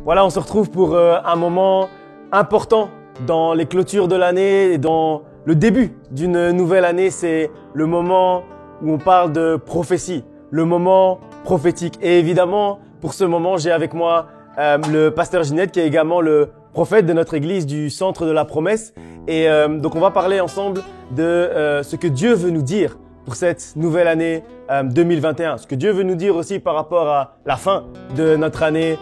Voilà, on se retrouve pour un moment important dans les clôtures de l'année et dans le début d'une nouvelle année. C'est le moment où on parle de prophétie, le moment prophétique. Et évidemment, pour ce moment, j'ai avec moi le pasteur Ginette qui est également le prophète de notre église du Centre de la Promesse. Et donc, on va parler ensemble de ce que Dieu veut nous dire pour cette nouvelle année 2021. Ce que Dieu veut nous dire aussi par rapport à la fin de notre année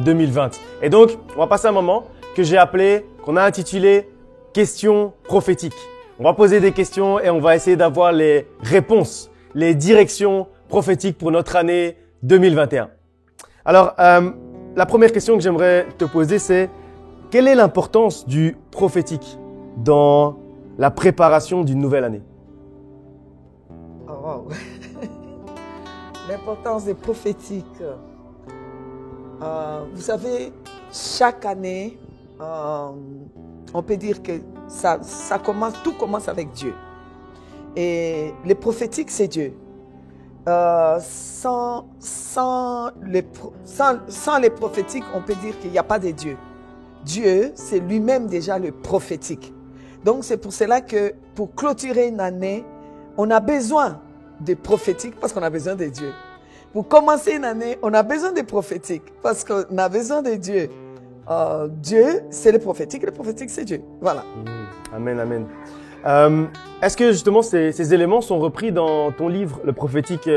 2020. Et donc, on va passer un moment qu'on a intitulé « Questions prophétiques ». On va poser des questions et on va essayer d'avoir les réponses, les directions prophétiques pour notre année 2021. Alors, la première question que j'aimerais te poser, c'est quelle est l'importance du prophétique dans la préparation d'une nouvelle année? Oh, wow. L'importance des prophétiques. Vous savez, chaque année, on peut dire que tout commence avec Dieu. Et les prophétiques, c'est Dieu. Sans les prophétiques, on peut dire qu'il n'y a pas de Dieu. Dieu, c'est lui-même déjà le prophétique. Donc, c'est pour cela que pour clôturer une année, on a besoin de prophétiques parce qu'on a besoin de Dieu. Pour commencer une année, on a besoin de prophétiques parce qu'on a besoin de Dieu. Dieu, c'est le prophétique c'est Dieu. Voilà. Amen, amen. Est-ce que justement ces éléments sont repris dans ton livre, le prophétique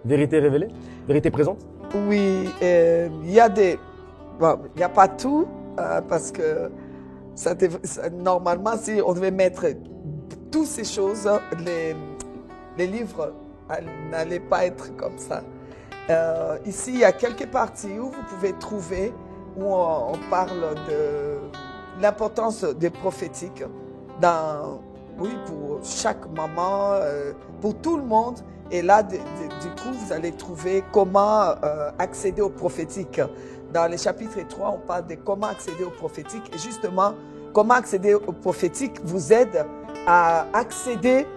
Vérité révélée, Vérité présente? Oui, il y a bon, il n'y a pas tout parce que normalement, si on devait mettre toutes ces choses, les livres n'allaient pas être comme ça. Ici, il y a quelques parties où vous pouvez trouver où on parle de l'importance des prophétiques pour chaque maman, pour tout le monde. Et là, du coup, vous allez trouver comment accéder au prophétique. Dans le chapitre 3, on parle de comment accéder au prophétique. Et justement, comment accéder au prophétique vous aide à accéder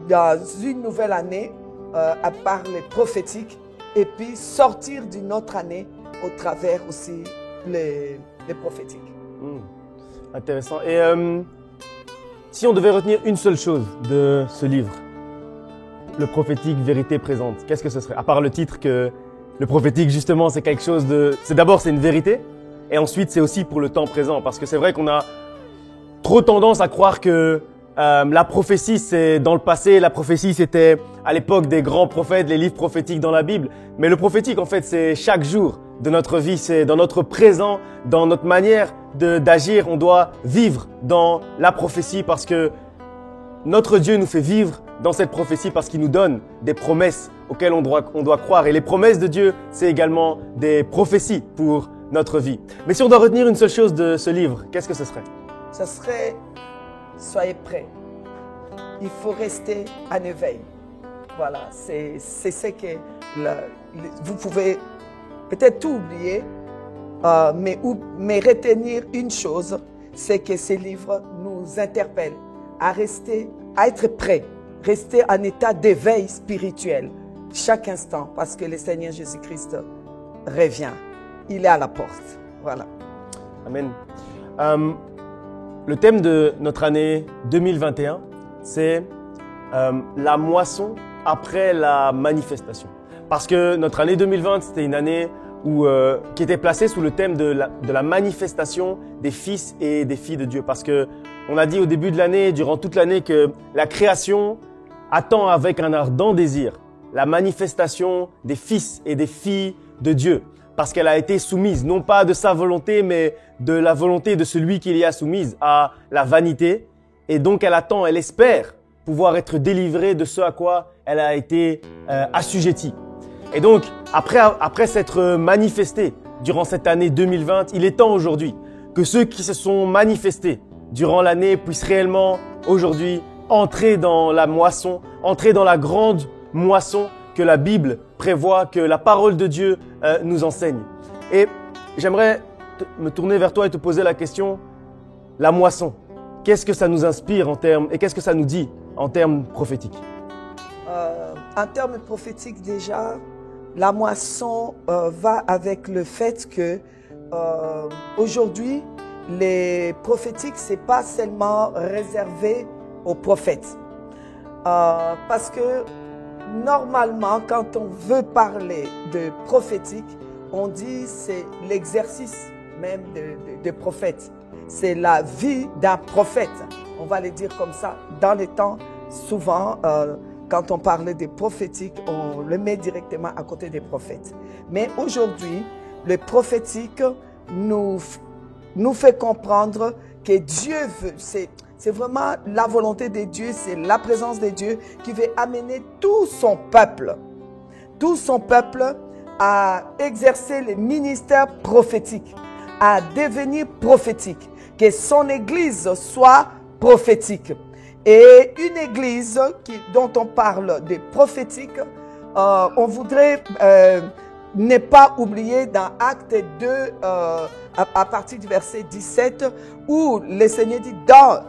dans une nouvelle année à part les prophétiques et puis sortir d'une autre année au travers aussi les prophétiques. Intéressant. Et si on devait retenir une seule chose de ce livre, le prophétique Vérité présente, qu'est-ce que ce serait? À part le titre que le prophétique, justement, c'est quelque chose de... D'abord, c'est une vérité. Et ensuite, c'est aussi pour le temps présent. Parce que c'est vrai qu'on a trop tendance à croire que la prophétie, c'est dans le passé. La prophétie, c'était à l'époque des grands prophètes, les livres prophétiques dans la Bible. Mais le prophétique, en fait, c'est chaque jour de notre vie. C'est dans notre présent, dans notre manière d'agir. On doit vivre dans la prophétie parce que notre Dieu nous fait vivre dans cette prophétie parce qu'il nous donne des promesses auxquelles on doit croire. Et les promesses de Dieu, c'est également des prophéties pour notre vie. Mais si on doit retenir une seule chose de ce livre, qu'est-ce que ce serait? Ce serait, soyez prêts. Il faut rester en éveil. Voilà, c'est ce que vous pouvez peut-être tout oublier, mais retenir une chose, c'est que ces livres nous interpellent à être prêts, rester en état d'éveil spirituel chaque instant parce que le Seigneur Jésus-Christ revient. Il est à la porte. Voilà. Amen. Le thème de notre année 2021, c'est la moisson après la manifestation. Parce que notre année 2020, c'était une année qui était placée sous le thème de la manifestation des fils et des filles de Dieu. Parce que on a dit au début de l'année, durant toute l'année, que la création attend avec un ardent désir la manifestation des fils et des filles de Dieu. Parce qu'elle a été soumise, non pas de sa volonté, mais de la volonté de celui qui l'y a soumise à la vanité. Et donc elle espère pouvoir être délivrée de ce à quoi elle a été assujettie. Et donc, après s'être manifestée durant cette année 2020, il est temps aujourd'hui que ceux qui se sont manifestés durant l'année puissent réellement aujourd'hui entrer dans la moisson, entrer dans la grande moisson que la Bible prévoit, que la parole de Dieu nous enseigne. Et j'aimerais me tourner vers toi et te poser la question, la moisson, qu'est-ce que ça nous inspire et qu'est-ce que ça nous dit en termes prophétiques? En termes prophétiques déjà, la moisson va avec le fait que aujourd'hui, les prophétiques, ce n'est pas seulement réservé aux prophètes. Parce que normalement, quand on veut parler de prophétique, on dit c'est l'exercice même de prophète. C'est la vie d'un prophète. On va le dire comme ça. Dans les temps, souvent, quand on parlait des prophétiques, on le met directement à côté des prophètes. Mais aujourd'hui, le prophétique nous fait comprendre que Dieu veut, c'est vraiment la volonté de Dieu, c'est la présence de Dieu qui veut amener tout son peuple à exercer le ministère prophétique, à devenir prophétique, que son église soit prophétique. Et une église dont on parle de prophétique, on voudrait ne pas oublier dans Acte 2, à partir du verset 17, où le Seigneur dit dans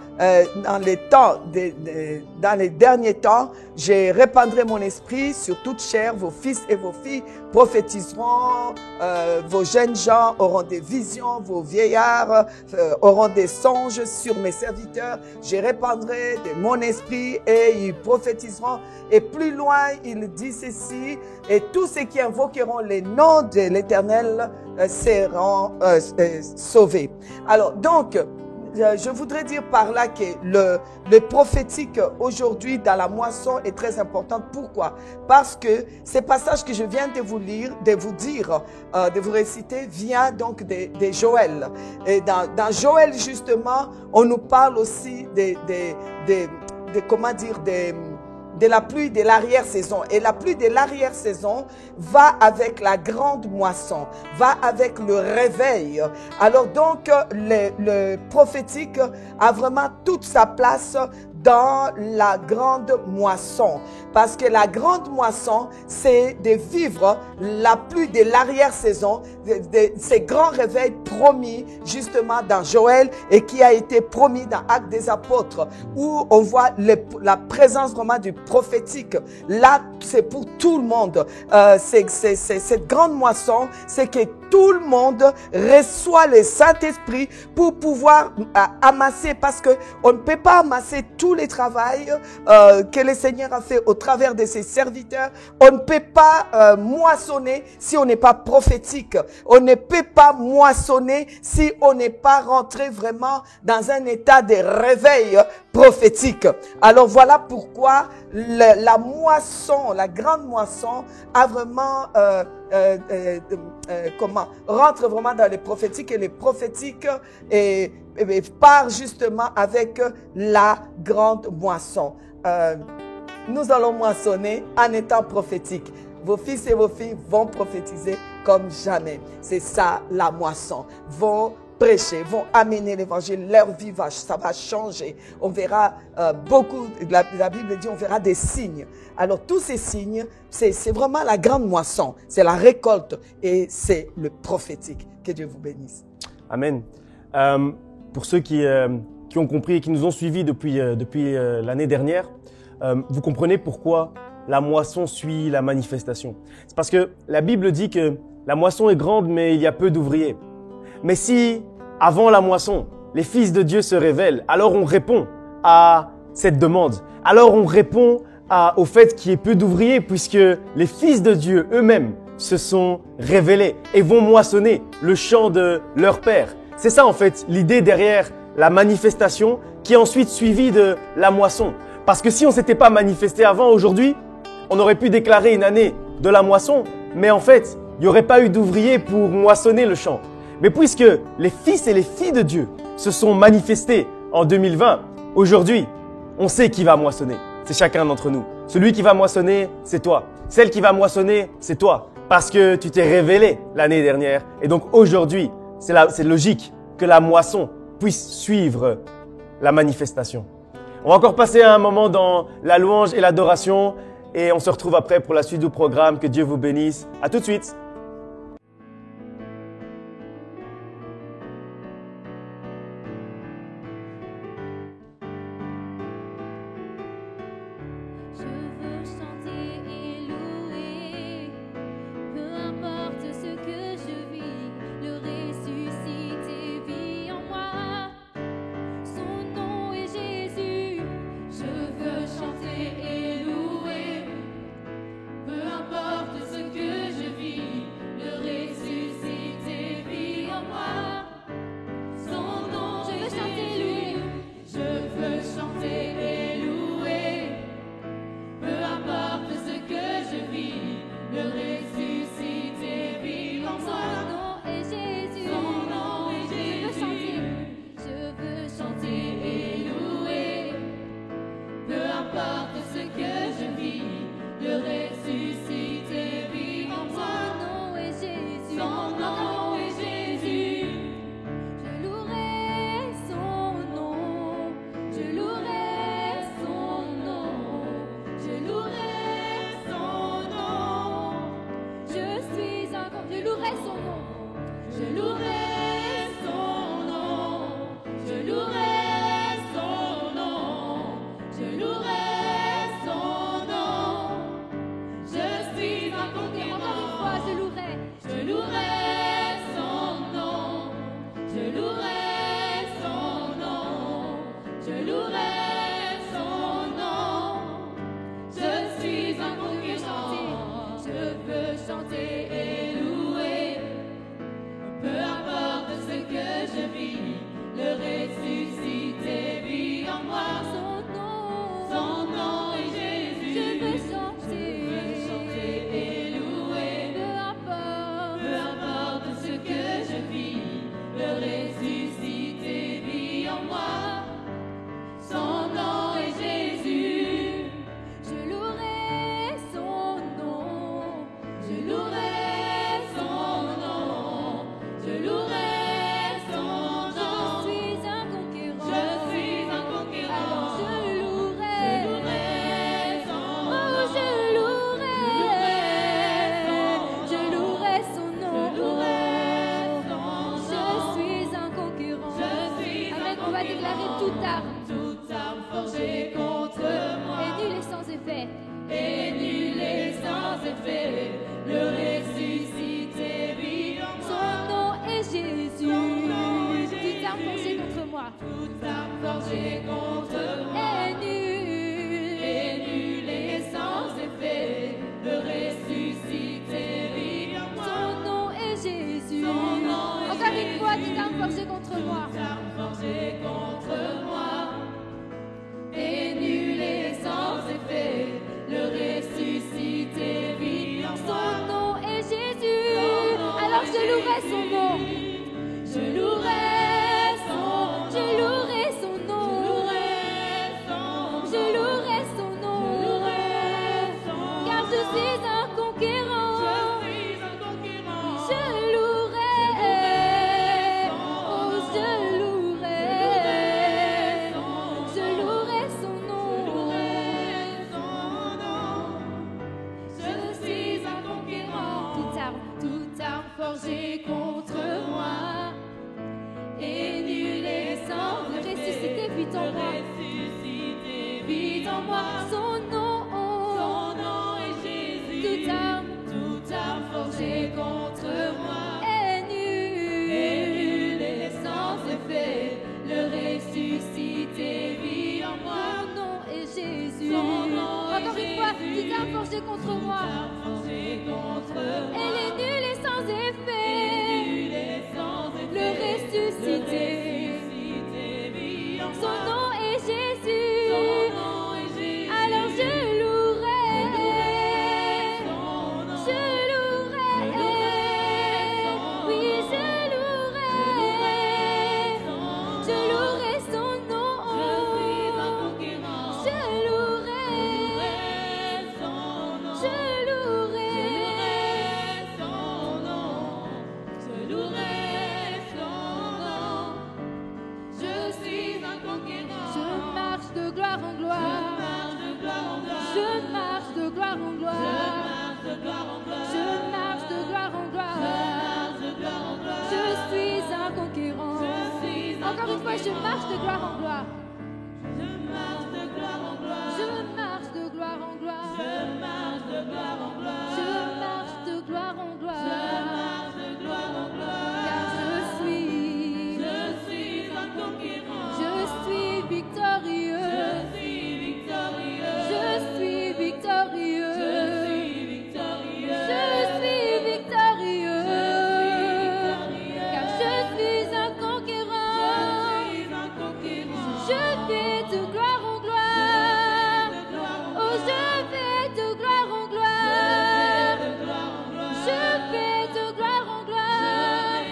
les derniers temps, je répandrai mon esprit sur toute chair, vos fils et vos filles prophétiseront, vos jeunes gens auront des visions, vos vieillards auront des songes sur mes serviteurs, je répandrai de mon esprit et ils prophétiseront. Et plus loin, il dit ceci, et tous ceux qui invoqueront les noms de l'Éternel seront sauvés. Alors donc, je voudrais dire par là que le prophétique aujourd'hui dans la moisson est très important. Pourquoi? Parce que ces passages que je viens de vous lire, de vous réciter, vient donc de Joël. Et dans Joël justement, on nous parle aussi de la pluie de l'arrière-saison. Et la pluie de l'arrière-saison va avec la grande moisson, va avec le réveil. Alors donc, le prophétique a vraiment toute sa place dans la grande moisson. Parce que la grande moisson, c'est de vivre la pluie de l'arrière-saison, ces grands réveils promis justement dans Joël et qui a été promis dans Actes des Apôtres, où on voit la présence vraiment du prophétique. Là, c'est pour tout le monde. Cette grande moisson, c'est que tout le monde reçoit le Saint-Esprit pour pouvoir amasser, parce que on ne peut pas amasser tout le travail que le Seigneur a fait au travers de ses serviteurs. On ne peut pas moissonner si on n'est pas prophétique. On ne peut pas moissonner si on n'est pas rentré vraiment dans un état de réveil prophétique. Alors voilà pourquoi la moisson, la grande moisson a vraiment rentre vraiment dans les prophétiques, et les prophétiques part justement avec la grande moisson. Nous allons moissonner en étant prophétiques. Vos fils et vos filles vont prophétiser comme jamais. C'est ça la moisson. Vont prêcher, vont amener l'évangile, leur vie ça va changer. On verra beaucoup, la Bible dit on verra des signes. Alors tous ces signes, c'est vraiment la grande moisson, c'est la récolte et c'est le prophétique. Que Dieu vous bénisse. Amen. Pour ceux qui ont compris et qui nous ont suivis depuis l'année dernière, vous comprenez pourquoi la moisson suit la manifestation. C'est parce que la Bible dit que la moisson est grande, mais il y a peu d'ouvriers. Mais si, avant la moisson, les fils de Dieu se révèlent, alors on répond à cette demande. Alors on répond au fait qu'il y ait peu d'ouvriers, puisque les fils de Dieu eux-mêmes se sont révélés et vont moissonner le champ de leur Père. C'est ça en fait l'idée derrière la manifestation qui est ensuite suivie de la moisson. Parce que si on ne s'était pas manifesté avant, aujourd'hui, on aurait pu déclarer une année de la moisson, mais en fait, il n'y aurait pas eu d'ouvriers pour moissonner le champ. Mais puisque les fils et les filles de Dieu se sont manifestés en 2020, aujourd'hui, on sait qui va moissonner. C'est chacun d'entre nous. Celui qui va moissonner, c'est toi. Celle qui va moissonner, c'est toi. Parce que tu t'es révélé l'année dernière. Et donc aujourd'hui, c'est logique que la moisson puisse suivre la manifestation. On va encore passer un moment dans la louange et l'adoration. Et on se retrouve après pour la suite du programme. Que Dieu vous bénisse. À tout de suite. Peu importe ce que je vis, le ressuscité toute arme forgée contre moi est nulle et sans effet. Et nul et sans effet, le ressuscité vit en moi. Son nom est Jésus. Toute arme forgée contre moi, toute arme forgée contre moi est nulle et sans effet, le ressuscité vit en moi. Son nom est Jésus. Encore une fois, toute arme forgée contre moi, toute arme forgée contre moi est nulle et sans effet, le ressuscité vit en moi. Son nom est Jésus. Alors je louerai son nom. Je louerai son nom. Je louerai son nom. Car je suis un conquérant. Je louerai. Oh, je louerai. Je louerai son nom. Je suis un conquérant. Toute arme forgée contre moi est nulle et sans le ressuscité vit en moi. Vit en moi. Son nom est Jésus. Toute arme forgée contre moi est nulle et sans effet, le ressuscité vit en moi. Son nom est Jésus. Encore une fois, toute arme forgée contre moi, elle est nulle et sans effet, le ressuscité. Son nom est Jésus. Alors je louerai. Je louerai. Oui, je louerai. Je louerai son nom. Je louerai. Je louerai. Je louerai son nom. Je suis un conquérant. Je marche de gloire en gloire. Je marche de gloire en gloire. Je marche de gloire en gloire. Je suis un conquérant. Encore une fois, je marche de gloire en gloire. Je marche de gloire en gloire. Je marche de gloire en gloire. Je marche de gloire en gloire. Je marche de gloire en gloire. Je marche de gloire en gloire. Car je suis un conquérant. Je suis victorieux. Je suis victorieux. Je suis victorieux. Je suis victorieux. Je suis victorieux. Car je suis un conquérant. Je vais de gloire en gloire. Oh, je vais de gloire en gloire. Je vais de gloire en gloire.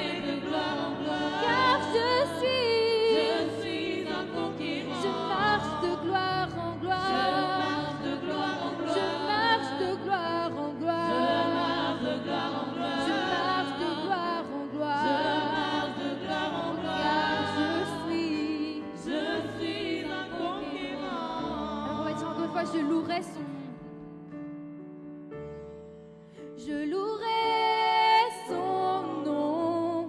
Car je suis un conquérant. Je marche de gloire en gloire. Je marche de gloire en gloire. Je marche de gloire en gloire. Je marche de gloire en gloire. Car je suis un conquérant. Alors on va dire encore une fois, je louerai son nom. Je louerai son nom.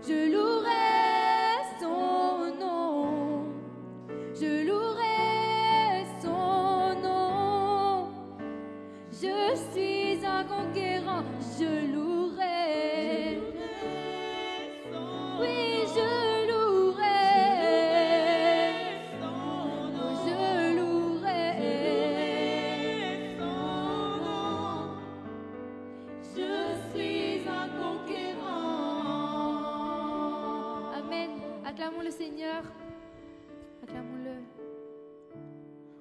Je louerai son nom. Je louerai son nom. Je suis un conquérant. Je louerai. Oui, je louerai. Je louerai. Je suis un conquérant. Amen. Acclamons le Seigneur. Acclamons-le.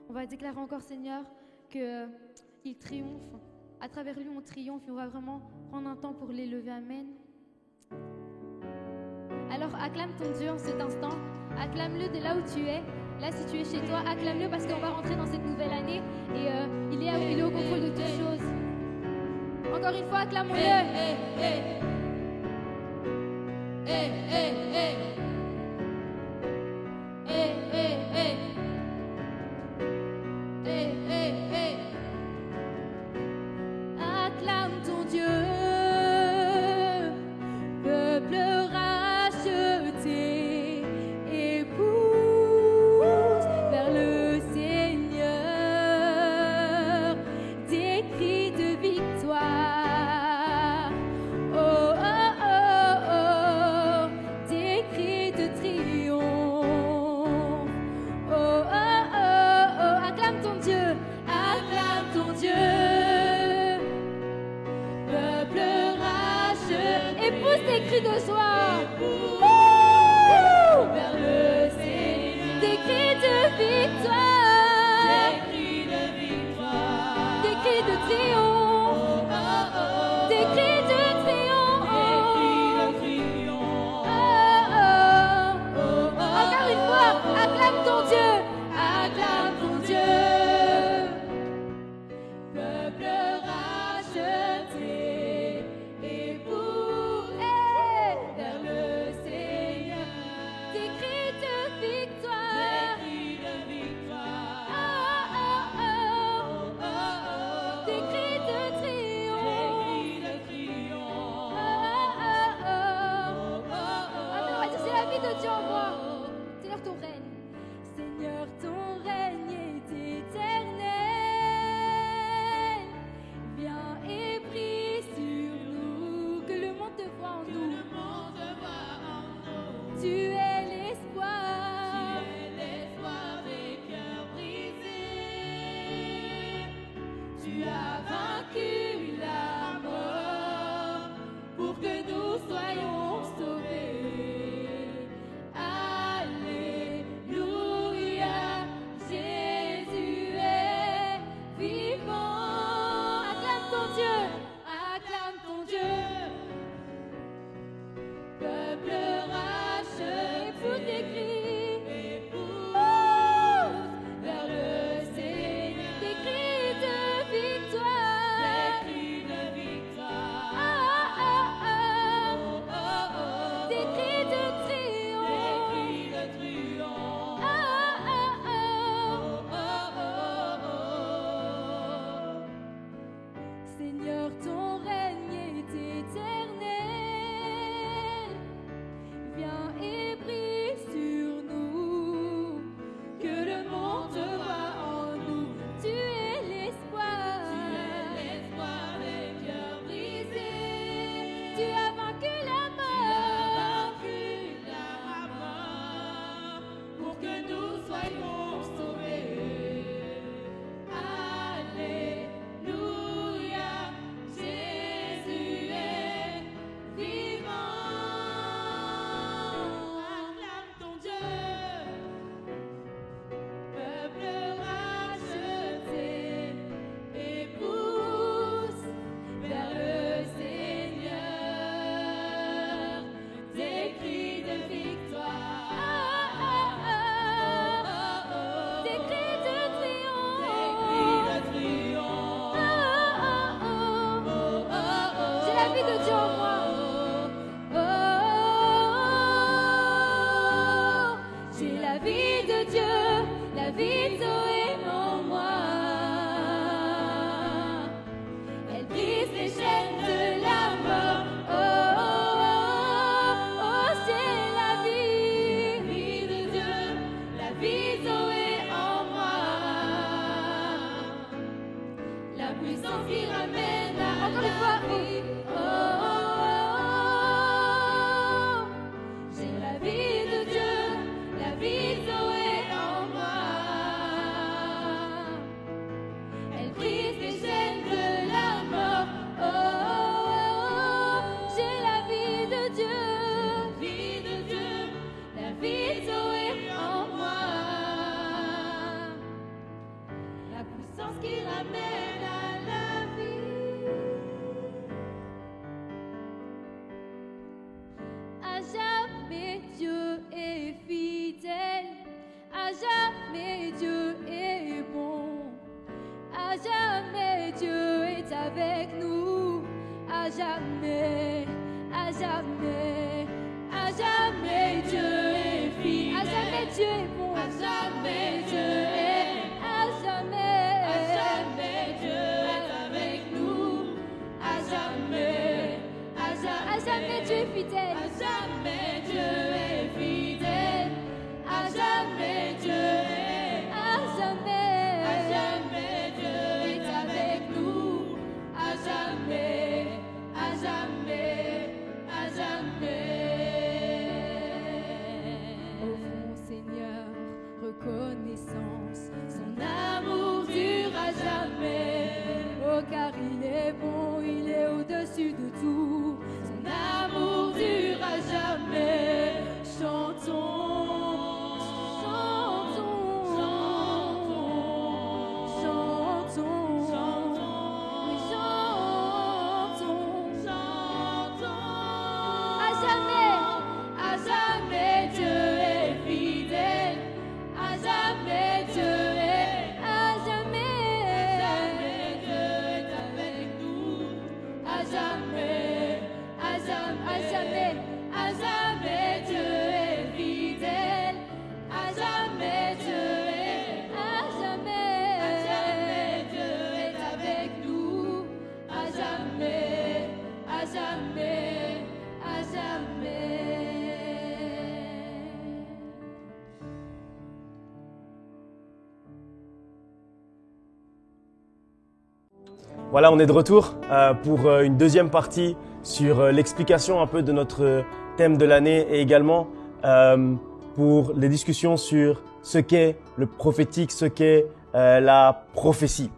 On va déclarer encore, Seigneur, qu'il triomphe. À travers lui, on triomphe et on va vraiment prendre un temps pour l'élever. Amen. Alors, acclame ton Dieu en cet instant. Acclame-le de là où tu es. Là, si tu es chez toi, acclame-le parce qu'on va rentrer dans cette nouvelle année et il est au contrôle de toutes choses. Encore une fois, acclamons-le. Acclame ton Dieu, peuple racheté, époux. jamais Dieu est bon. À jamais Dieu est avec nous. À jamais, à jamais, à jamais Dieu est fidèle. À jamais Dieu est bon. À jamais Dieu est. À jamais Dieu est avec nous. À jamais, à jamais Dieu est fidèle. À jamais Dieu est fidèle. À jamais Dieu est. À jamais Dieu est avec nous. À jamais, à jamais, à jamais. Au fond, Seigneur, reconnaissance, son amour dure à jamais. Oh, car il est bon, il est au-dessus de tout. Son amour dure à jamais. Chantons. Voilà, on est de retour pour une deuxième partie sur l'explication un peu de notre thème de l'année et également pour les discussions sur ce qu'est le prophétique, ce qu'est la prophétie.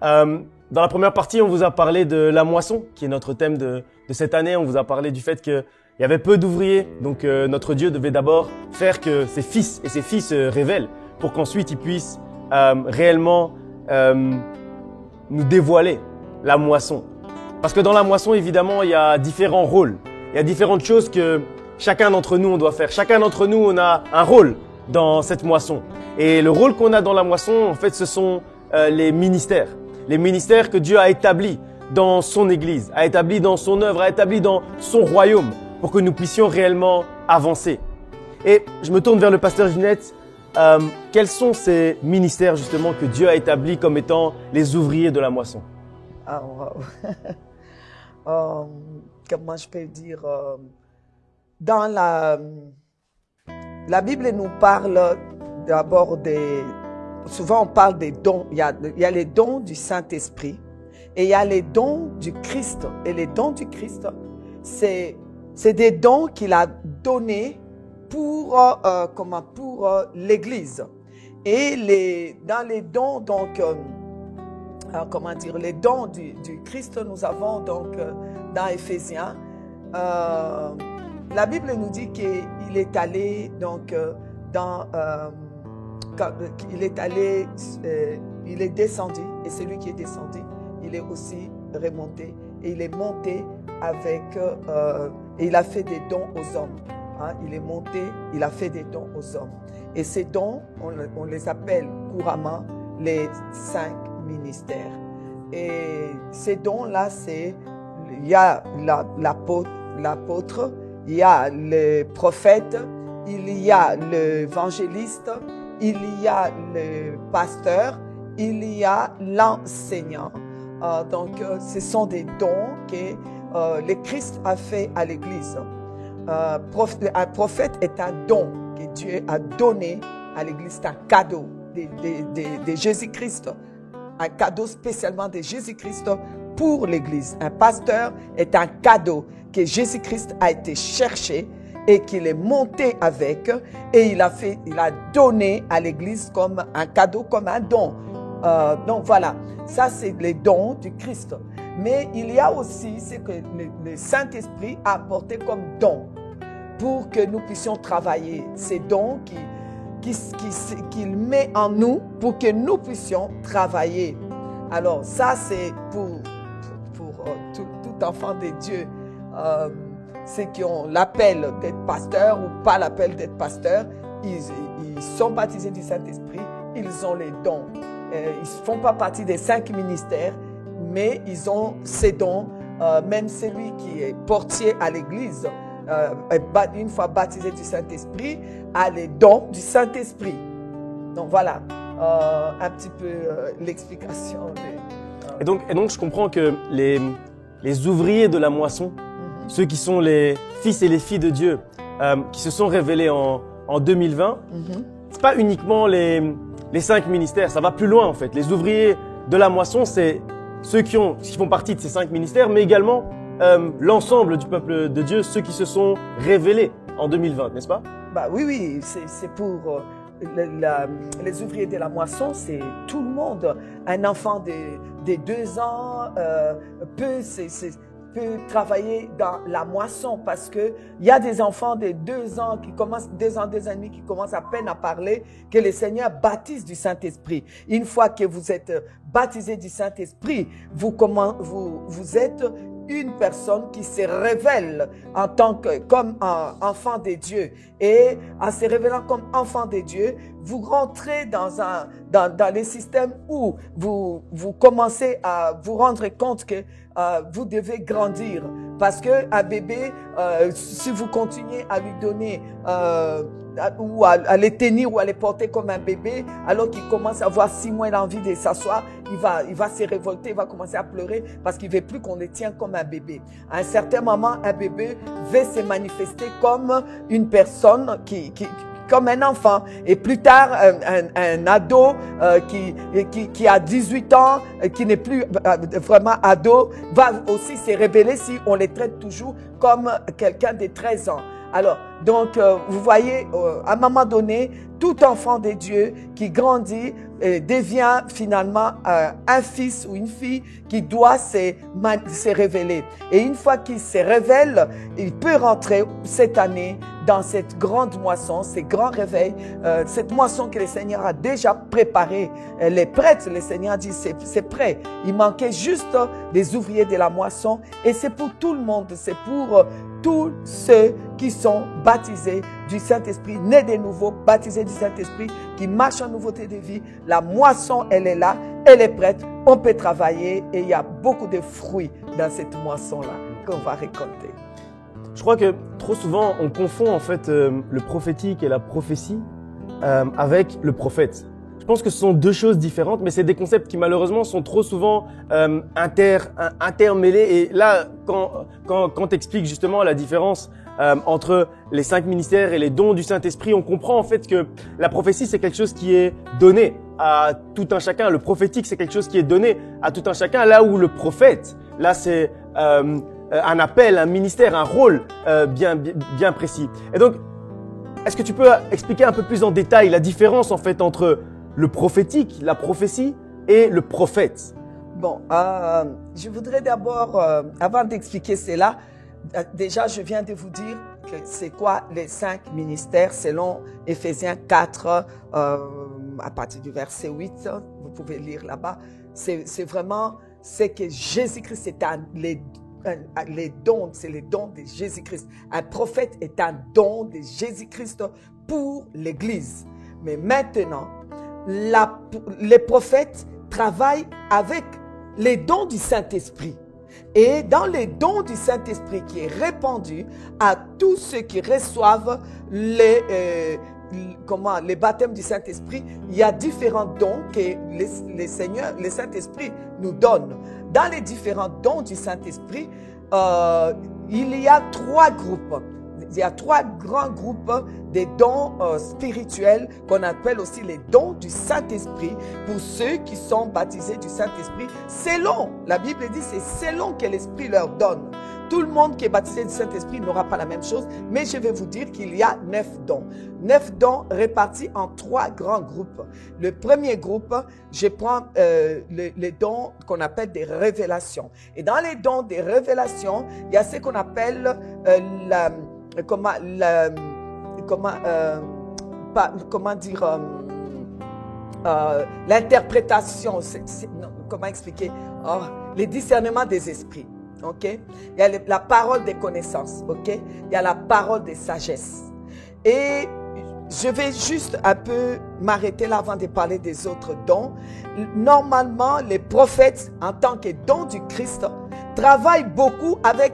Dans la première partie, on vous a parlé de la moisson, qui est notre thème de cette année. On vous a parlé du fait qu'il y avait peu d'ouvriers, donc notre Dieu devait d'abord faire que ses fils et ses filles se révèlent pour qu'ensuite il puisse réellement nous dévoiler la moisson. Parce que dans la moisson, évidemment, il y a différents rôles. Il y a différentes choses que chacun d'entre nous, on doit faire. Chacun d'entre nous, on a un rôle dans cette moisson. Et le rôle qu'on a dans la moisson, en fait, ce sont les ministères. Les ministères que Dieu a établis dans son Église, a établis dans son œuvre, a établis dans son royaume pour que nous puissions réellement avancer. Et je me tourne vers le pasteur Ginette. Quels sont ces ministères justement que Dieu a établis comme étant les ouvriers de la moisson? Ah, wow. Comment je peux dire, dans la Bible nous parle d'abord souvent on parle des dons. Il y a les dons du Saint-Esprit et il y a les dons du Christ. Et les dons du Christ, c'est des dons qu'il a donnés pour l'Église. Et dans les dons, donc, les dons du Christ, nous avons donc dans Éphésiens, la Bible nous dit qu'il est allé donc il est descendu, et celui qui est descendu, il est aussi remonté, et il est monté avec, et il a fait des dons aux hommes. Hein, il est monté, il a fait des dons aux hommes. Et ces dons, on les appelle couramment les 5 ministères. Et ces dons-là, il y a l'apôtre, il y a le prophète, il y a l'évangéliste, il y a le pasteur, il y a l'enseignant. Donc, ce sont des dons que le Christ a fait à l'Église. Un prophète est un don que Dieu a donné à l'Église. C'est un cadeau de Jésus-Christ. Un cadeau spécialement de Jésus-Christ pour l'Église. Un pasteur est un cadeau que Jésus-Christ a été cherché et qu'il est monté avec, et il a donné à l'Église comme un cadeau, comme un don. Donc voilà, ça c'est les dons du Christ. Mais il y a aussi ce que le Saint-Esprit a apporté comme don pour que nous puissions travailler. Ces dons qu'il met en nous pour que nous puissions travailler. Alors ça c'est pour tout enfant de Dieu. Ceux qui ont l'appel d'être pasteur ou pas l'appel d'être pasteur, ils sont baptisés du Saint-Esprit, ils ont les dons. Ils ne font pas partie des 5 ministères, mais ils ont ces dons. Même celui qui est portier à l'église, une fois baptisé du Saint-Esprit, a les dons du Saint-Esprit. Donc voilà un petit peu l'explication. Et donc, je comprends que les ouvriers de la moisson, ceux qui sont les fils et les filles de Dieu, qui se sont révélés en 2020, c'est pas uniquement les 5 ministères, ça va plus loin en fait. Les ouvriers de la moisson, c'est ceux qui font partie de ces 5 ministères, mais également l'ensemble du peuple de Dieu, ceux qui se sont révélés en 2020, n'est-ce pas? Bah oui, c'est pour les ouvriers de la moisson, c'est tout le monde. Un enfant de 2 ans peut travailler dans la moisson parce que il y a des enfants de 2 ans qui commencent, 2 ans, 2 ans et demi qui commencent à peine à parler, que le Seigneur baptise du Saint-Esprit. Une fois que vous êtes baptisé du Saint-Esprit, vous êtes une personne qui se révèle comme enfant de Dieu. Et en se révélant comme enfant de Dieu, vous rentrez dans les systèmes où vous commencez à vous rendre compte que vous devez grandir. Parce qu'un bébé, si vous continuez à lui donner ou à les tenir ou à les porter comme un bébé, alors qu'il commence à avoir 6 mois l'envie de s'asseoir, il va se révolter, il va commencer à pleurer parce qu'il ne veut plus qu'on le tienne comme un bébé. À un certain moment, un bébé veut se manifester comme une personne comme un enfant. Et plus tard, un ado qui a 18 ans, qui n'est plus vraiment ado, va aussi se révéler si on les traite toujours comme quelqu'un de 13 ans. Alors, donc, vous voyez, à un moment donné, tout enfant de Dieu qui grandit devient finalement un fils ou une fille qui doit se révéler. Et une fois qu'il se révèle, il peut rentrer cette année dans cette grande moisson, ces grands réveils, cette moisson que le Seigneur a déjà préparée. Les prêtres, le Seigneur a dit, c'est prêt. Il manquait juste les ouvriers de la moisson. Et c'est pour tout le monde, c'est pour tous ceux qui sont baptisés du Saint-Esprit, nés de nouveau, baptisés du Saint-Esprit, qui marchent en nouveauté de vie. La moisson, elle est là, elle est prête, on peut travailler et il y a beaucoup de fruits dans cette moisson-là qu'on va récolter. Je crois que trop souvent, on confond en fait le prophétique et la prophétie avec le prophète. Je pense que ce sont 2 choses différentes, mais c'est des concepts qui malheureusement sont trop souvent intermêlés. Et là, quand tu expliques justement la différence entre les 5 ministères et les dons du Saint-Esprit, on comprend en fait que la prophétie, c'est quelque chose qui est donné à tout un chacun. Le prophétique, c'est quelque chose qui est donné à tout un chacun. Là où le prophète, là c'est un appel, un ministère, un rôle bien précis. Et donc, est-ce que tu peux expliquer un peu plus en détail la différence en fait entre le prophétique, la prophétie et le prophète? Bon, je voudrais d'abord, avant d'expliquer cela, déjà je viens de vous dire que c'est quoi les 5 ministères selon Éphésiens 4, à partir du verset 8, vous pouvez lire là-bas. C'est vraiment ce que Jésus-Christ est les dons, c'est les dons de Jésus-Christ. Un prophète est un don de Jésus-Christ pour l'Église. Mais maintenant, les prophètes travaillent avec les dons du Saint-Esprit. Et dans les dons du Saint-Esprit qui est répandu à tous ceux qui reçoivent les baptêmes du Saint-Esprit, il y a différents dons que le Saint-Esprit nous donne. Dans les différents dons du Saint-Esprit, il y a 3 groupes. Il y a 3 grands groupes de dons spirituels qu'on appelle aussi les dons du Saint-Esprit pour ceux qui sont baptisés du Saint-Esprit selon, la Bible dit, c'est selon que l'Esprit leur donne. Tout le monde qui est baptisé du Saint-Esprit n'aura pas la même chose, mais je vais vous dire qu'il y a 9 dons. 9 dons répartis en 3 grands groupes. Le premier groupe, je prends les dons qu'on appelle des révélations. Et dans les dons des révélations, il y a ce qu'on appelle l'interprétation, comment expliquer, les discernements des esprits. Ok, il y a la parole des connaissances, ok, il y a la parole des sagesse. Et je vais juste un peu m'arrêter là avant de parler des autres dons. Normalement, les prophètes, en tant que dons du Christ, travaillent beaucoup avec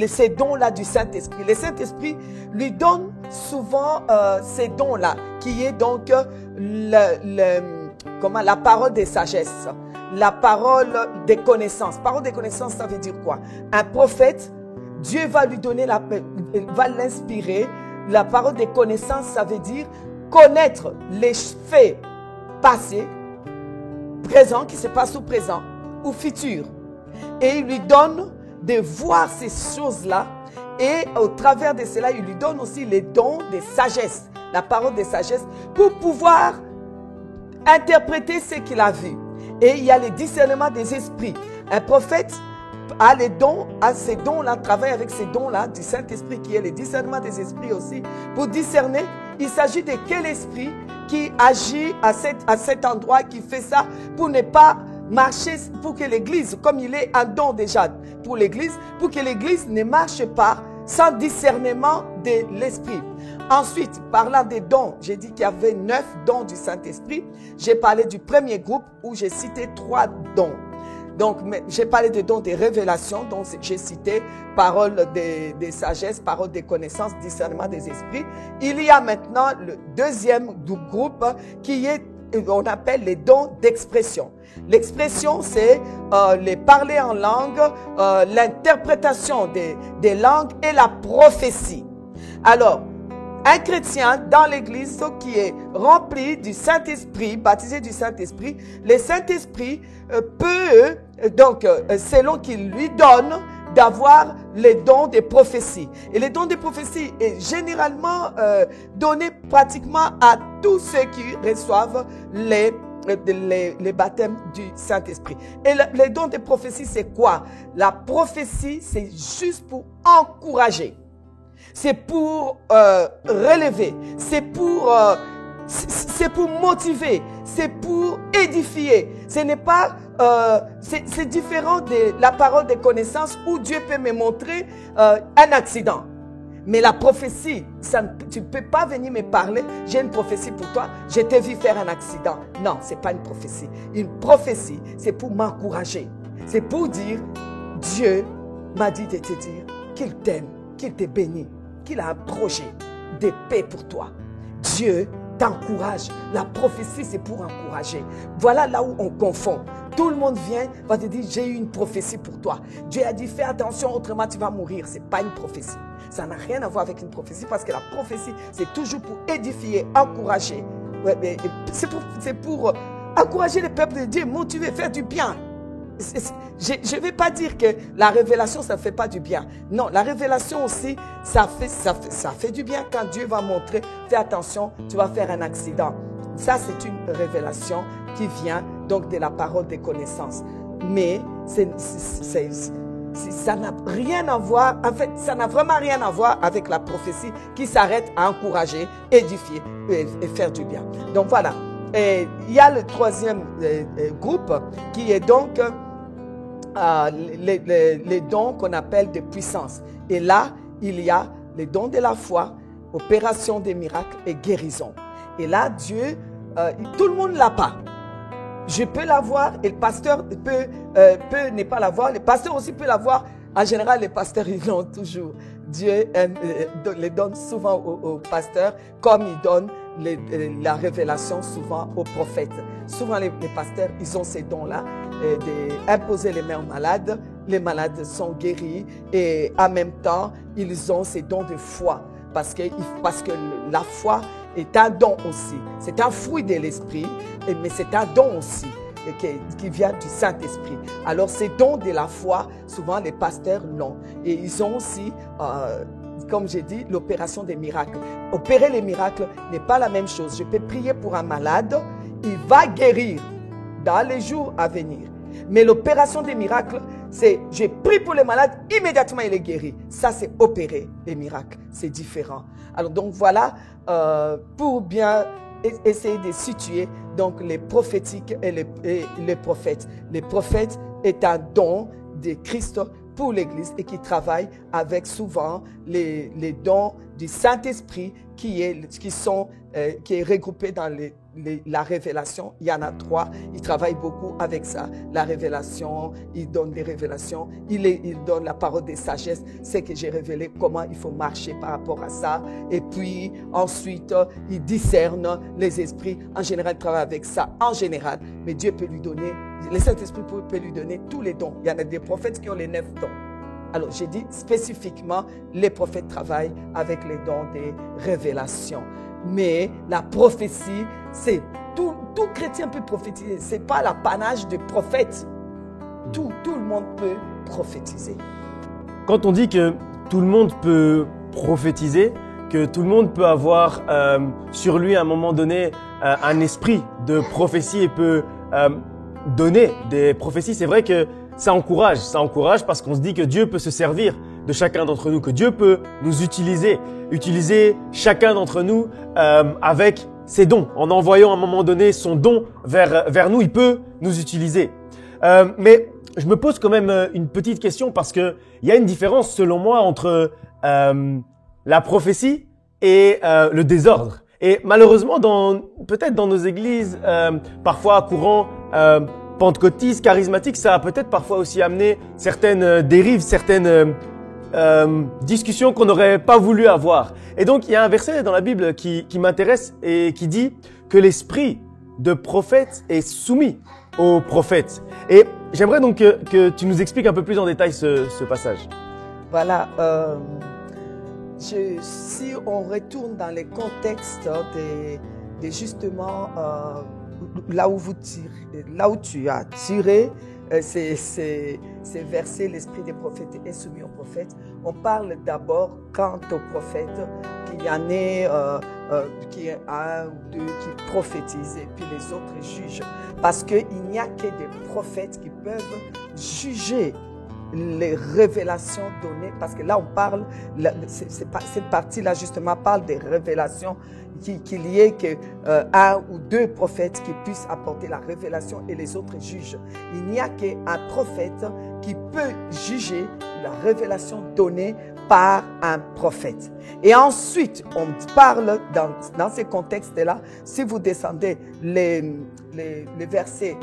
ces dons-là du Saint-Esprit. Le Saint-Esprit lui donne souvent ces dons-là, qui est donc la parole des sagesses, la parole des connaissances. Parole des connaissances, ça veut dire quoi? Un prophète, Dieu va lui donner, va l'inspirer. La parole des connaissances, ça veut dire connaître les faits passés, présents, qui se passent au présent, ou futurs. Et il lui donne de voir ces choses-là. Et au travers de cela, il lui donne aussi les dons de sagesse, la parole de sagesse, pour pouvoir interpréter ce qu'il a vu. Et il y a le discernement des esprits. Un prophète a les dons, a ces dons-là, travaille avec ces dons-là du Saint-Esprit, qui est le discernement des esprits aussi, pour discerner, il s'agit de quel esprit qui agit à cet endroit, qui fait ça, pour ne pas marcher, pour que l'Église, comme il est un don déjà pour l'Église, pour que l'Église ne marche pas sans discernement de l'Esprit. Ensuite, parlant des dons, j'ai dit qu'il y avait 9 dons du Saint-Esprit. J'ai parlé du premier groupe où j'ai cité 3 dons. Donc, j'ai parlé de dons des révélations, donc j'ai cité parole des sagesses, parole des connaissances, discernement des esprits. Il y a maintenant le deuxième groupe qui est, on appelle les dons d'expression. L'expression, c'est les parler en langue, l'interprétation des langues et la prophétie. Alors, un chrétien dans l'église qui est rempli du Saint-Esprit, baptisé du Saint-Esprit, le Saint-Esprit peut, donc, selon qu'il lui donne, d'avoir les dons des prophéties. Et les dons des prophéties est généralement donné pratiquement à tous ceux qui reçoivent les baptêmes du Saint-Esprit. Et les dons des prophéties, c'est quoi? La prophétie, c'est juste pour encourager. C'est pour relever, c'est pour motiver, c'est pour édifier. Ce n'est pas, c'est différent de la parole des connaissances où Dieu peut me montrer un accident. Mais la prophétie, tu ne peux pas venir me parler, j'ai une prophétie pour toi, je t'ai vu faire un accident. Non, ce n'est pas une prophétie. Une prophétie, c'est pour m'encourager. C'est pour dire, Dieu m'a dit de te dire qu'il t'aime, qu'il te bénit, qu'il a un projet de paix pour toi. Dieu t'encourage. La prophétie, c'est pour encourager. Voilà là où on confond. Tout le monde vient, va te dire, j'ai eu une prophétie pour toi. Dieu a dit, fais attention, autrement tu vas mourir. Ce n'est pas une prophétie. Ça n'a rien à voir avec une prophétie parce que la prophétie, c'est toujours pour édifier, encourager. C'est pour encourager le peuple de Dieu, motiver, faire du bien. Je ne vais pas dire que la révélation, ça ne fait pas du bien. Non, la révélation aussi, ça fait du bien quand Dieu va montrer, fais attention, tu vas faire un accident. Ça, c'est une révélation qui vient donc de la parole des connaissances. Mais ça n'a rien à voir, en fait, ça n'a vraiment rien à voir avec la prophétie qui s'arrête à encourager, édifier et faire du bien. Donc voilà. Et il y a le troisième groupe qui est donc les dons qu'on appelle de puissance. Et là, il y a les dons de la foi, opération des miracles et guérison. Et là, Dieu, tout le monde ne l'a pas. Je peux l'avoir et le pasteur peut ne pas l'avoir. Le pasteur aussi peut l'avoir. En général, les pasteurs, ils l'ont toujours. Dieu les donne souvent aux pasteurs comme il donne la révélation souvent aux prophètes. Souvent, les pasteurs, ils ont ces dons-là d'imposer les mains aux malades. Les malades sont guéris et en même temps, ils ont ces dons de foi. Parce que la foi est un don aussi. C'est un fruit de l'esprit, mais c'est un don aussi qui vient du Saint-Esprit. Alors ces dons de la foi, souvent les pasteurs l'ont. Et ils ont aussi, comme j'ai dit, l'opération des miracles. Opérer les miracles n'est pas la même chose. Je peux prier pour un malade, il va guérir dans les jours à venir. Mais l'opération des miracles, c'est je prie pour les malades, immédiatement il est guéri. Ça, c'est opérer les miracles. C'est différent. Alors donc voilà, pour bien essayer de situer donc les prophétiques et les prophètes. Les prophètes est un don de Christ pour l'Église et qui travaille avec souvent les dons du Saint-Esprit qui est regroupé dans la révélation. Il y en a 3. Il travaille beaucoup avec ça. La révélation, il donne des révélations. Il donne la parole de sagesse. C'est que j'ai révélé comment il faut marcher par rapport à ça. Et puis, ensuite, il discerne les esprits. En général, il travaille avec ça. En général. Mais Dieu peut lui donner, le Saint-Esprit peut lui donner tous les dons. Il y en a des prophètes qui ont les 9 dons. Alors, j'ai dit spécifiquement, les prophètes travaillent avec les dons des révélations. Mais la prophétie, c'est tout chrétien peut prophétiser. Ce n'est pas l'apanage des prophètes. Tout le monde peut prophétiser. Quand on dit que tout le monde peut prophétiser, que tout le monde peut avoir sur lui à un moment donné un esprit de prophétie et peut donner des prophéties, c'est vrai que ça encourage parce qu'on se dit que Dieu peut se servir de chacun d'entre nous, que Dieu peut nous utiliser chacun d'entre nous avec ses dons. En envoyant à un moment donné son don vers nous, il peut nous utiliser. Mais je me pose quand même une petite question parce que il y a une différence selon moi entre la prophétie et le désordre. Et malheureusement, peut-être dans nos églises, parfois courant pentecôtistes, charismatiques, ça a peut-être parfois aussi amené certaines dérives, certaines discussions qu'on n'aurait pas voulu avoir. Et donc, il y a un verset dans la Bible qui m'intéresse et qui dit que l'esprit de prophète est soumis au prophète. Et j'aimerais donc que tu nous expliques un peu plus en détail ce passage. Voilà. Si on retourne dans les contextes de justement là où tu as tiré ces versets, l'esprit des prophètes est soumis aux prophètes. On parle d'abord quant aux prophètes qu'il y en ait qui est un ou deux qui prophétisent et puis les autres jugent. Parce qu'il n'y a que des prophètes qui peuvent juger les révélations données, parce que là on parle, cette partie-là justement parle des révélations, qu'il y ait que un ou deux prophètes qui puissent apporter la révélation et les autres jugent. Il n'y a qu'un prophète qui peut juger la révélation donnée par un prophète. Et ensuite, on parle dans ces contextes-là, si vous descendez les versets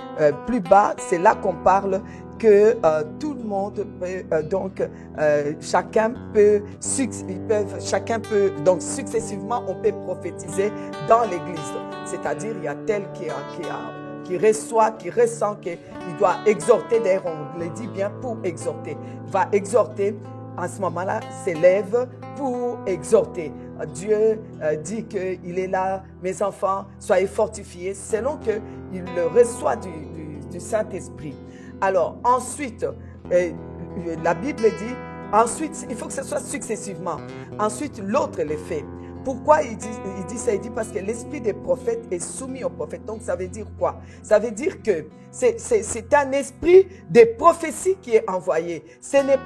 plus bas, c'est là qu'on parle que tout le monde peut, chacun peut, donc successivement, on peut prophétiser dans l'Église. C'est-à-dire, il y a tel qui reçoit, qui ressent qu'il doit exhorter, d'ailleurs on le dit bien pour exhorter, va exhorter, en ce moment-là, s'élève pour exhorter. Dieu dit qu'il est là, mes enfants, soyez fortifiés, selon qu'il le reçoit du Saint-Esprit. Alors, ensuite, la Bible dit, ensuite, il faut que ce soit successivement. Ensuite, l'autre le fait. Pourquoi il dit ça? Il dit parce que l'esprit des prophètes est soumis aux prophètes. Donc, ça veut dire quoi? Ça veut dire que c'est un esprit de prophétie qui est envoyé. Ce n'est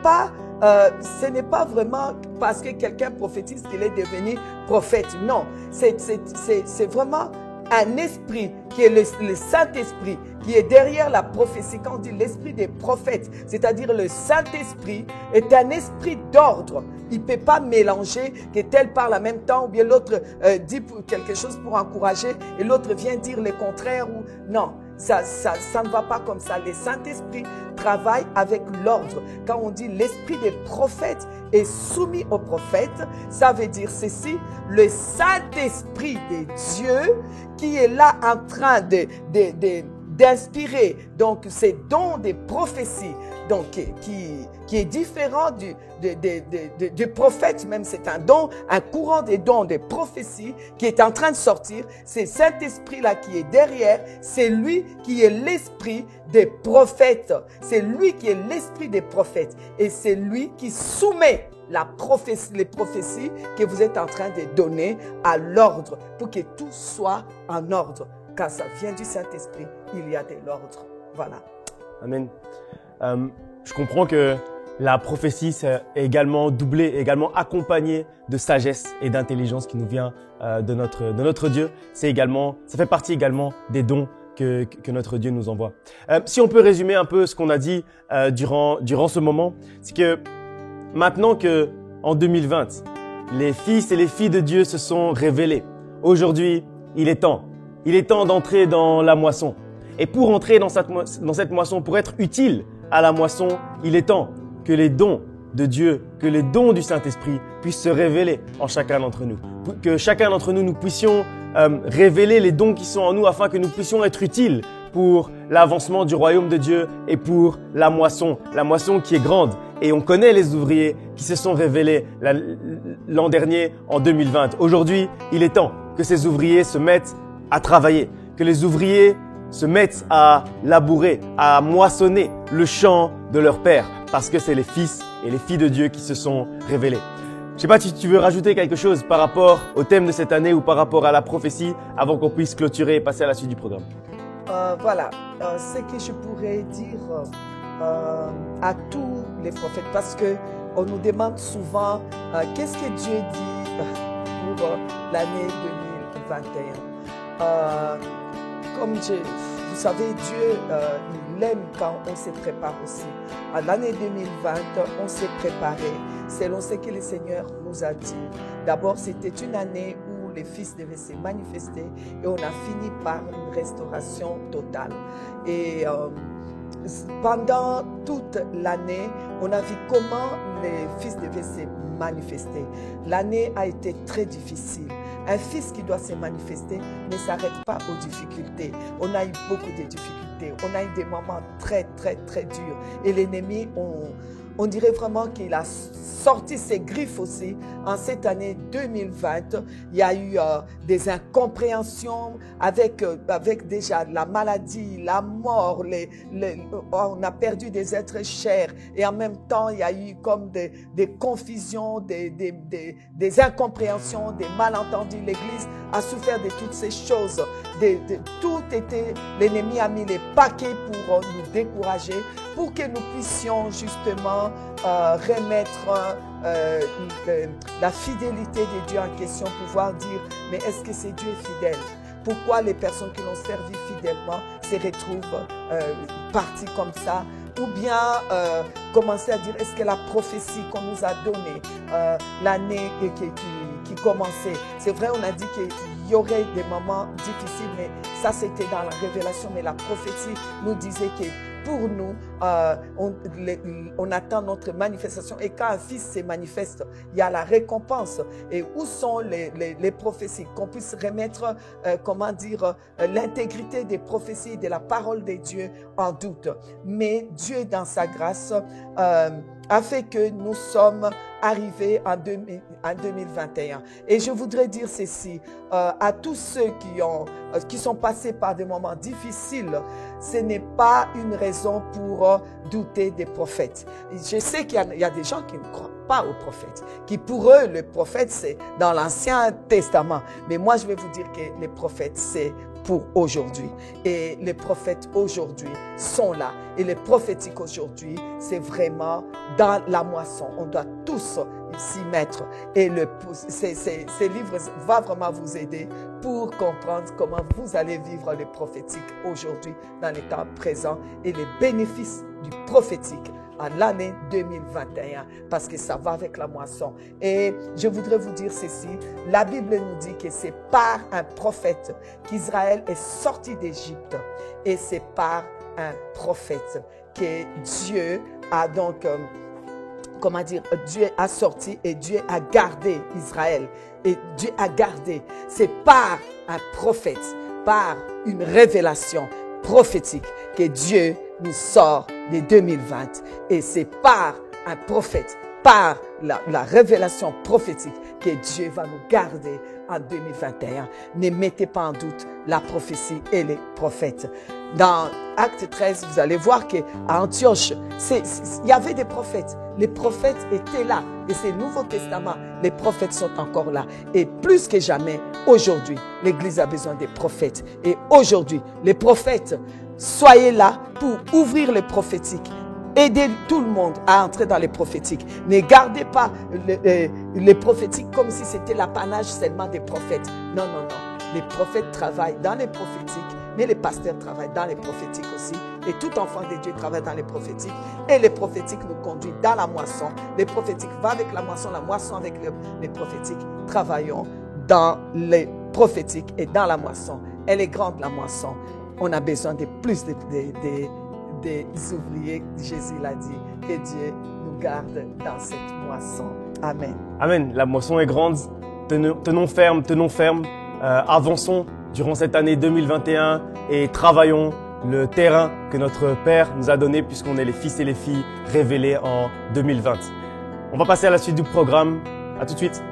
pas vraiment parce que quelqu'un prophétise qu'il est devenu prophète. Non, c'est vraiment un esprit qui est le Saint-Esprit, qui est derrière la prophétie. Quand on dit l'esprit des prophètes, c'est-à-dire le Saint-Esprit est un esprit d'ordre. Il ne peut pas mélanger que tel parle en même temps ou bien l'autre dit quelque chose pour encourager et l'autre vient dire le contraire. Non, ça ne va pas comme ça. Le Saint-Esprit travaille avec l'ordre. Quand on dit l'esprit des prophètes est soumis aux prophètes, ça veut dire ceci, le Saint-Esprit de Dieu qui est là en train d'inspirer donc ces dons de prophétie, donc qui est différent du prophète, même c'est un don, un courant des dons de prophétie qui est en train de sortir. C'est cet esprit-là qui est derrière, c'est lui qui est l'esprit des prophètes, c'est lui qui est l'esprit des prophètes et c'est lui qui soumet les prophéties que vous êtes en train de donner à l'ordre pour que tout soit en ordre. Quand ça vient du Saint-Esprit, il y a de l'ordre. Voilà. Amen. Je comprends que la prophétie est également doublée, également accompagnée de sagesse et d'intelligence qui nous vient de notre Dieu. Ça fait partie également des dons que notre Dieu nous envoie. Si on peut résumer un peu ce qu'on a dit durant ce moment, c'est que maintenant que en 2020, les fils et les filles de Dieu se sont révélés, aujourd'hui, il est temps d'entrer dans la moisson. Et pour entrer dans cette moisson, pour être utile à la moisson, il est temps que les dons de Dieu, que les dons du Saint-Esprit puissent se révéler en chacun d'entre nous. Que chacun d'entre nous, nous puissions révéler les dons qui sont en nous afin que nous puissions être utiles pour l'avancement du royaume de Dieu et pour la moisson qui est grande. Et on connaît les ouvriers qui se sont révélés l'an dernier en 2020. Aujourd'hui, il est temps que ces ouvriers se mettent à travailler, que les ouvriers se mettent à labourer, à moissonner le champ de leur Père, parce que c'est les fils et les filles de Dieu qui se sont révélés. Je ne sais pas si tu veux rajouter quelque chose par rapport au thème de cette année ou par rapport à la prophétie avant qu'on puisse clôturer et passer à la suite du programme. Voilà, ce que je pourrais dire à tous les prophètes, parce qu'on nous demande souvent qu'est-ce que Dieu dit pour l'année 2021. Comme vous savez, Dieu, il aime quand on se prépare aussi. À l'année 2020, on s'est préparé selon ce que le Seigneur nous a dit. D'abord, c'était une année où les fils devaient se manifester et on a fini par une restauration totale. Et pendant toute l'année, on a vu comment les fils devaient se manifester. L'année a été très difficile. Un fils qui doit se manifester ne s'arrête pas aux difficultés. On a eu beaucoup de difficultés. On a eu des moments très, très, très durs. Et l'ennemi, on dirait vraiment qu'il a sorti ses griffes aussi. En cette année 2020, il y a eu des incompréhensions avec déjà la maladie, la mort, on a perdu des êtres chers. Et en même temps, il y a eu comme des confusions, des incompréhensions, des malentendus. L'Église a souffert de toutes ces choses. Tout était, l'ennemi a mis les paquets pour nous décourager, pour que nous puissions justement remettre la fidélité de Dieu en question, pouvoir dire, mais est-ce que c'est Dieu fidèle? Pourquoi les personnes qui l'ont servi fidèlement se retrouvent parties comme ça? Ou bien commencer à dire, est-ce que la prophétie qu'on nous a donnée, l'année qui commençait, c'est vrai, on a dit qu'il y aurait des moments difficiles, mais ça c'était dans la révélation, mais la prophétie nous disait que pour nous, on attend notre manifestation. Et quand un fils se manifeste, il y a la récompense. Et où sont les prophéties? Qu'on puisse remettre, l'intégrité des prophéties, de la parole de Dieu en doute. Mais Dieu, dans sa grâce, a fait que nous sommes arrivés en 2021. Et je voudrais dire ceci à tous ceux qui sont passés par des moments difficiles. Ce n'est pas une raison pour douter des prophètes. Je sais qu'il y a des gens qui ne croient pas aux prophètes, qui pour eux, le prophète, c'est dans l'Ancien Testament. Mais moi, je vais vous dire que les prophètes, c'est pour aujourd'hui. Et les prophètes aujourd'hui sont là. Et les prophétiques aujourd'hui, c'est vraiment dans la moisson. On doit tous s'y mettre. Et ces livres vont vraiment vous aider pour comprendre comment vous allez vivre les prophétiques aujourd'hui, dans les temps présents, et les bénéfices du prophétique en l'année 2021, parce que ça va avec la moisson. Et je voudrais vous dire ceci, la Bible nous dit que c'est par un prophète qu'Israël est sorti d'Égypte, et c'est par un prophète que Dieu a donc, Dieu a sorti et Dieu a gardé Israël, et Dieu a gardé. C'est par un prophète, par une révélation prophétique que Dieu nous sort de 2020. Et c'est par un prophète, par la révélation prophétique que Dieu va nous garder en 2021. Ne mettez pas en doute la prophétie et les prophètes. Dans Acte 13, vous allez voir qu'à Antioche, il y avait des prophètes. Les prophètes étaient là. Et c'est le Nouveau Testament, les prophètes sont encore là. Et plus que jamais, aujourd'hui, l'Église a besoin des prophètes. Et aujourd'hui, les prophètes, soyez là pour ouvrir les prophétiques. Aidez tout le monde à entrer dans les prophétiques. Ne gardez pas les prophétiques comme si c'était l'apanage seulement des prophètes. Non, non, non. Les prophètes travaillent dans les prophétiques, mais les pasteurs travaillent dans les prophétiques aussi. Et tout enfant de Dieu travaille dans les prophétiques. Et les prophétiques nous conduisent dans la moisson. Les prophétiques vont avec la moisson avec les prophétiques. Travaillons dans les prophétiques et dans la moisson. Elle est grande, la moisson. On a besoin de plus des ouvriers, Jésus l'a dit. Que Dieu nous garde dans cette moisson. Amen. Amen. La moisson est grande. Tenons ferme. Avançons durant cette année 2021 et travaillons le terrain que notre Père nous a donné puisqu'on est les fils et les filles révélés en 2020. On va passer à la suite du programme. À tout de suite.